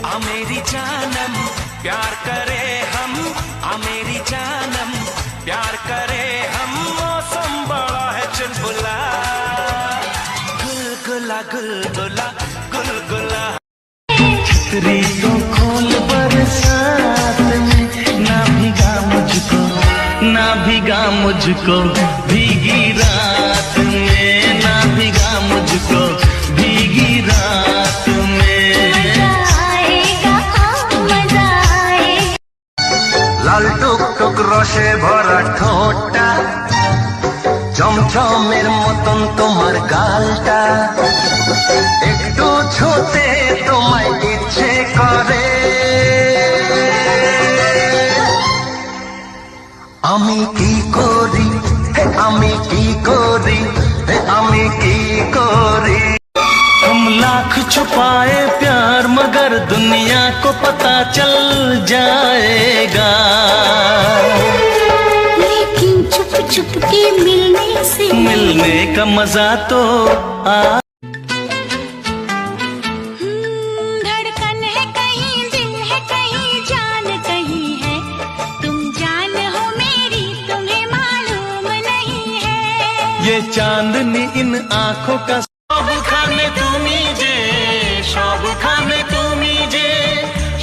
आ मेरी जानम प्यार करे हम, आ मेरी जानम प्यार करे हम। मौसम बड़ा है चुलबुला, गुलगुला गुलगुला गुलगुला। छतरी को खोल बरसात में, ना भीगा मुझको, ना भीगा मुझको भीगी रात में, ना भीगा मुझको भीगी रात में। लाल टुक टुक রসে ভরা ঠোঁটটা, চমচমের মতন তোমার গালটা, একটু ছুঁতে তোমায় ইচ্ছে করে। আমি কি করি, আমি কি করি, আমি কি করি। हम लाख छुपाए प्यार मगर दुनिया को पता चल जाएगा, लेकिन छुप छुप के मिलने से मिलने का मजा तो धड़कन है कहीं, दिल है कहीं, जान कहीं है। तुम जान हो मेरी, तुम्हें मालूम नहीं है। ये चांदनी इन आँखों का। সব খানে তুমি যে, সব খানে তুমি যে,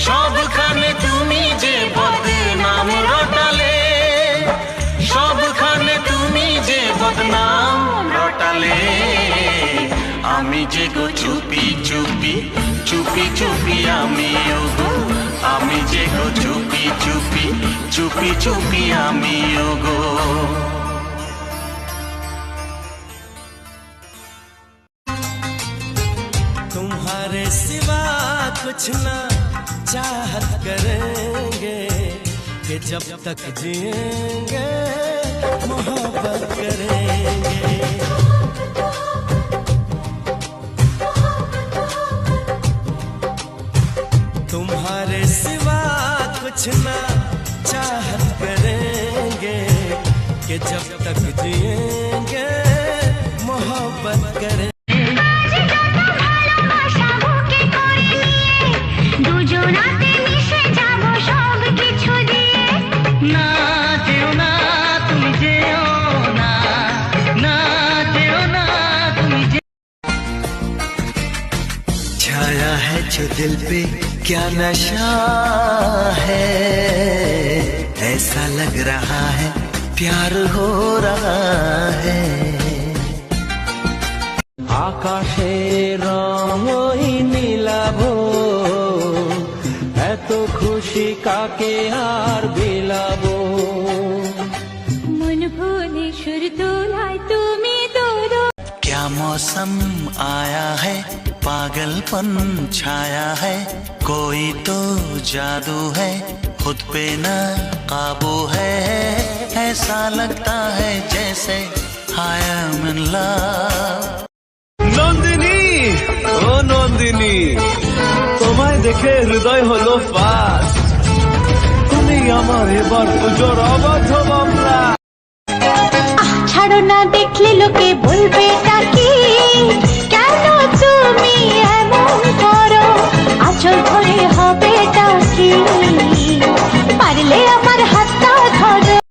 সব খানে তুমি যে বদনাম রটালে, সব খানে তুমি যে বদনাম রটালে। আমি যে গো চুপি চুপি, চুপি চুপি আমি ওগো, আমি যে গো চুপি চুপি, চুপি চুপি আমি ওগো। तुम्हारे सिवा कुछ ना चाहत करेंगे, कि जब तक जिएंगे मोहब्बत करेंगे। तुम्हारे सिवा कुछ ना चाहत करेंगे, कि जब तक जिएंगे मोहब्बत करेंगे। छाया है जो दिल पे क्या नशा है, ऐसा लग रहा है प्यार हो रहा है। आकाशेर रंगई नीलाभो, এত খুশি কাকে আর বিলাবো। मन भोले सुर तोलाय तुम्हें दो दो। क्या मौसम आया है, पागलपन छाया है, कोई तो जादू है, खुद पे न काबू है। ऐसा लगता है जैसे I am in love। Nandini, ও নন্দিনী, তোমায় দেখে হৃদয় হলো ফাঁস। তুমি আমার এবার পুজোর অবাধ মামলা। ছাড়ো না, দেখলে লোকে বলবে তা কি।